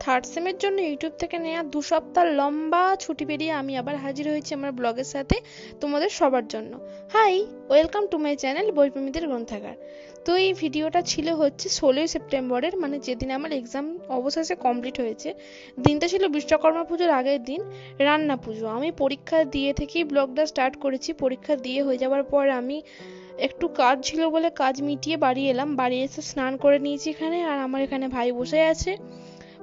Third সেমের জন্য YouTube থেকে নেওয়া 2 সপ্তাহ লম্বা ছুটি পেরিয়ে আমি আবার হাজির হয়েছি আমার ব্লগের সাথে তোমাদের সবার জন্য। Hi, welcome to my channel বইপ্রেমীদের গ্রন্থাগার। তো এই ভিডিওটা ছিল হচ্ছে 16ই সেপ্টেম্বরের, মানে যেদিন আমার এক্সাম অবশেষে কমপ্লিট হয়েছে। দিনটা ছিল বিশ্বকর্মা পুজোর আগের দিন, রান্না পুজো। আমি পরীক্ষা দিয়ে থেকেই ব্লগটা স্টার্ট করেছি। পরীক্ষা দিয়ে হয়ে যাওয়ার পর আমি একটু কাজ ছিল বলে কাজ মিটিয়ে বাড়ি এলাম। বাড়ি এসে স্নান করে নিয়েছি এখানে, আর আমার এখানে ভাই বসে আছে।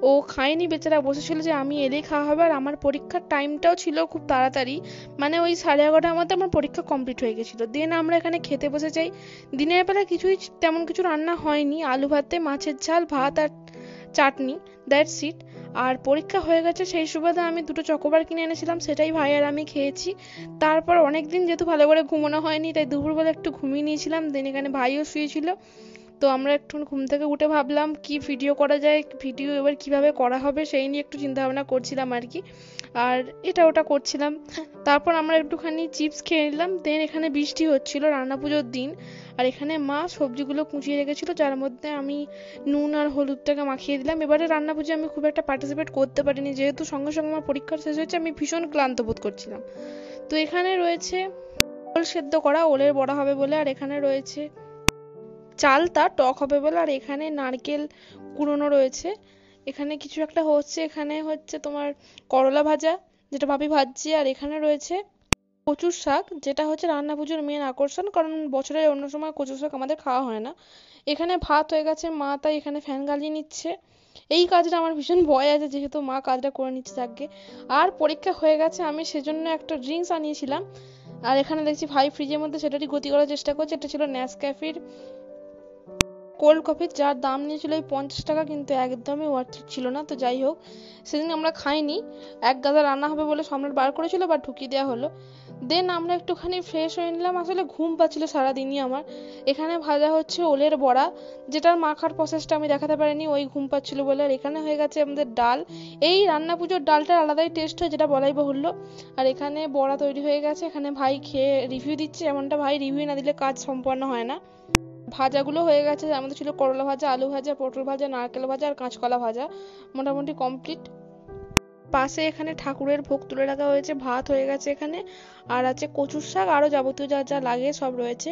ও খায়নি, বেচারা বসেছিল যে আমি এলেই খাওয়া হবে। আর আমার পরীক্ষার টাইমটাও ছিল খুব তাড়াতাড়ি, মানে ওই 11:30টার মধ্যে আমার পরীক্ষা কমপ্লিট হয়ে গেছিলো। দেন আমরা এখানে খেতে বসে যাই। দিনের বেলা তেমন কিছু রান্না হয়নি, আলু ভাতে, মাছের ঝাল, ভাত আর চাটনি, দ্যাটস ইট। আর পরীক্ষা হয়ে গেছে সেই সুবাদে আমি 2টো চকোবার কিনে এনেছিলাম, সেটাই ভাই আর আমি খেয়েছি। তারপর অনেকদিন যেহেতু ভালো করে ঘুমানো হয়নি, তাই দুপুরবেলা একটু ঘুমিয়ে নিয়েছিলাম। দেন এখানে ভাইও শুয়েছিল। তো আমরা একটু ঘুম থেকে উঠে ভাবলাম কি ভিডিও করা যায়, ভিডিও এবার কিভাবে করা হবে সেই নিয়ে একটু চিন্তা ভাবনা করছিলাম আর কি। আর এটা ওটা করছিলাম। তারপর আমরা একটুখানি চিপস খেয়ে নিলাম। দেন এখানে বৃষ্টি হচ্ছিল, রান্না পুজোর দিন। আর এখানে মা সবজিগুলো কুচিয়ে রেখেছিল, যার মধ্যে আমি নুন আর হলুদটাকে মাখিয়ে দিলাম। এবারে রান্না পুজো আমি খুব একটা পার্টিসিপেট করতে পারিনি, যেহেতু সঙ্গে সঙ্গে আমার পরীক্ষা শেষ হয়েছে। আমি ভীষণ ক্লান্ত বোধ করছিলাম। তো এখানে রয়েছে ওল সেদ্ধ করা, ওলের বড়া হবে বলে। আর এখানে রয়েছে চালটা টক হবে বলে। আর এখানে নারকেল কুড়োনো রয়েছে। এখানে কিছু একটা হচ্ছে, এখানে হচ্ছে তোমার করলা ভাজা, যেটা ভাবি ভাজছে। আর এখানে রয়েছে কচুর শাক, যেটা হচ্ছে রান্না পুজোর মেন আকর্ষণ, কারণ বছরের অন্য সময় কচুর শাক আমাদের খাওয়া হয় না। এখানে ভাত হয়ে গেছে, মা তাই এখানে ফ্যান গালিয়ে নিচ্ছে। এই কাজটা আমার ভীষণ ভয় আছে, যেহেতু মা কাজটা করে নিচ্ছে থাকবে। আর পরীক্ষা হয়ে গেছে, আমি সেজন্য একটা ড্রিঙ্কস আনিয়েছিলাম। আর এখানে দেখছি ভাই ফ্রিজের মধ্যে সেটারই গতি করার চেষ্টা করছে। এটা ছিল নেসক্যাফের কোল্ড কফি, যার দাম নিয়েছিল ওই 50 টাকা, কিন্তু একদমই ওয়ার্থ ছিল না। তো যাই হোক, সেদিন আমরা খাইনি, এক গাদা রান্না হবে বলে সম্রাট বার করেছিল, বা ঢুকিয়ে দেওয়া হলো। দেন আমরা একটুখানি ফ্রেশ হয়ে নিলাম। আসলে ঘুম পাচ্ছিল সারাদিনই আমার। এখানে ভাজা হচ্ছে ওলের বড়া, যেটার মাখার প্রসেসটা আমি দেখাতে পারিনি, ওই ঘুম পাচ্ছিল বলে। আর এখানে হয়ে গেছে আমাদের ডাল। এই রান্না পুজোর ডালটার আলাদাই টেস্ট হয়, যেটা বলাই বাহুল্য। আর এখানে বড়া তৈরি হয়ে গেছে, এখানে ভাই খেয়ে রিভিউ দিচ্ছে। এমনটা ভাই রিভিউ না দিলে কাজ সম্পন্ন হয় না। ভাজাগুলো হয়ে গেছে, আমাদের ছিল করলা ভাজা, আলু ভাজা, পটল ভাজা, নারকেল ভাজা আর কাঁচকলা ভাজা, মোটামুটি কমপ্লিট। পাশে এখানে ঠাকুরের ভোগ তুলে রাখা হয়েছে, ভাত হয়ে গেছে এখানে, আর আছে কচুর শাক, আরো যাবতীয় যা যা লাগে সব রয়েছে।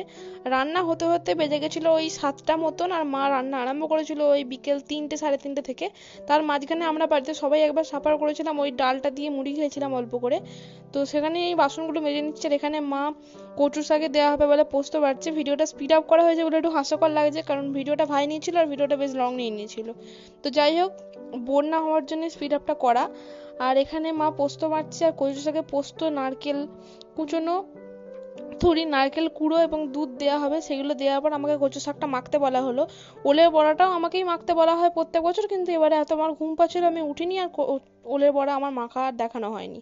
রান্না হতে হতে বেজে গেছিল ওই 7টা মতন, আর মা রান্না আরম্ভ করেছিল ওই বিকেল 3টে, 3:30 থেকে। তার মাঝখানে আমরা বাড়িতে সবাই একবার সাফার করেছিলাম, ওই ডালটা দিয়ে মুড়ি খেয়েছিলাম অল্প করে। তো সেখানে এই বাসনগুলো মেজে নিচ্ছে। আর এখানে মা কচুর শাকে দেওয়া হবে বলে পোস্ত বাড়ছে। ভিডিওটা স্পিড আপ করা হয়েছে বলে একটু হাস্যকর লাগছে, কারণ ভিডিওটা ভাই নিয়েছিল আর ভিডিওটা বেশ লং নিয়ে নিয়েছিল। তো যাই হোক, বোর না হওয়ার জন্য স্পিড আপটা করা। আর এখানে মা পোস্ত বাটছে, আর কচু শাকে পোস্ত, নারকেল কুচোনো, নারকেল কুড়ো এবং দুধ দেওয়া হবে। সেগুলো দেওয়ার পর আমাকে কচু শাকটা মাখতে বলা হলো। ওলের বড়াটাও আমাকেই মাখতে বলা হয় প্রত্যেক বছর, কিন্তু এবারে এত আমার ঘুম পাচ্ছিল আমি উঠিনি, আর ওলের বড়া আমার মাখা আর দেখানো হয়নি।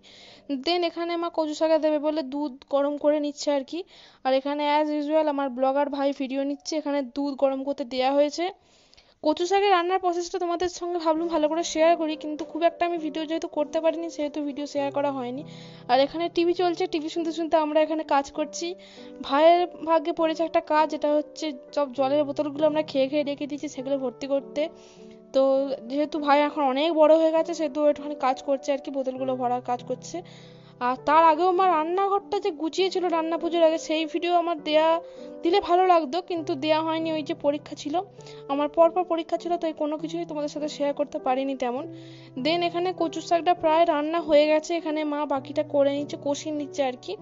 দেন এখানে মা কচু শাকে দেবে বলে দুধ গরম করে নিচ্ছে আর কি। আর এখানে অ্যাজ ইউজুয়াল আমার ব্লগার ভাই ভিডিও নিচ্ছে। এখানে দুধ গরম করতে দেওয়া হয়েছে। কচু শাকের রান্নার প্রসেসটা তোমাদের সঙ্গে ভাবলাম ভালো করে শেয়ার করি, কিন্তু খুব একটা আমি ভিডিও যেহেতু করতে পারিনি, সেহেতু ভিডিও শেয়ার করা হয়নি। আর এখানে টিভি চলছে, টিভি শুনতে শুনতে আমরা এখানে কাজ করছি। ভাইয়ের ভাগ্যে পড়েছে একটা কাজ, যেটা হচ্ছে সব জলের বোতলগুলো আমরা খেয়ে খেয়ে রেখে দিয়েছি, সেগুলো ভর্তি করতে। তো যেহেতু ভাই এখন অনেক বড় হয়ে গেছে, সেহেতু একটুখানি কাজ করছে আর কি, বোতলগুলো ভরার কাজ করছে। আর তার আগেও আমার রান্নাঘরটা যে গুছিয়েছিল রান্না পুজোর আগে, সেই ভিডিও আমার দিলে ভালো লাগতো, কিন্তু দেয়া হয়নি। ওই যে পরীক্ষা ছিল আমার, পরপর পরীক্ষা ছিল, তাই কোনো কিছুই তোমাদের সাথে শেয়ার করতে পারিনি তেমন। দেন এখানে কচুর শাকটা প্রায় রান্না হয়ে গেছে, এখানে মা বাকিটা করে নিচ্ছে, কষিয়ে নিচ্ছে আর কি,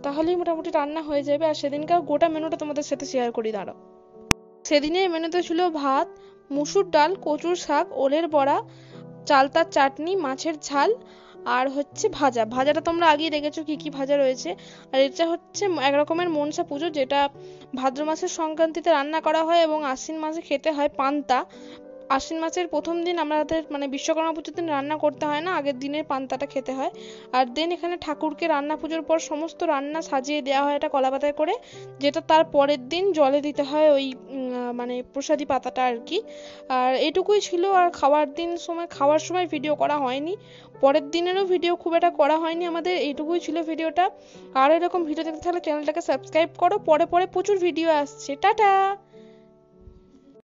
তাহলেই মোটামুটি রান্না হয়ে যাবে। আর সেদিনকার গোটা মেনুটা তোমাদের সাথে শেয়ার করি, দাঁড়াও। সেদিনের মেনুতে ছিল ভাত, মুসুর ডাল, কচুর শাক, ওলের বড়া, চালতার চাটনি, মাছের ঝাল, আর হচ্ছে ভাজাটা তোমরা আগেই দেখেছো কি কি ভাজা রয়েছে। আর এটা হচ্ছে এক রকমের মনসা পুজো, যেটা ভাদ্র মাসের সংক্রান্তিতে রান্না করা হয় এবং আশ্বিন মাসে খেতে হয় পান্তা। আশ্বিন মাসের প্রথম দিন আমাদের মানে বিশ্বকর্মা পুজোর দিন রান্না করতে হয় না, আগের দিনের পান্তাটা খেতে হয়। আর দেন এখানে ঠাকুরকে রান্না পুজোর পর সমস্ত রান্না সাজিয়ে দেওয়া হয় একটা কলা পাতায় করে, যেটা তার পরের দিন জলে দিতে হয়, ওই মানে প্রসাদী পাতাটা আর কি। আর এটুকুই ছিল। আর খাওয়ার সময় ভিডিও করা হয়নি, পরের দিনেরও ভিডিও খুব একটা করা হয়নি আমাদের, এইটুকুই ছিল ভিডিওটা। আর এরকম ভিডিও দেখতে থাকলে চ্যানেলটাকে সাবস্ক্রাইব করো, পরে পরে প্রচুর ভিডিও আসছে। টাটা।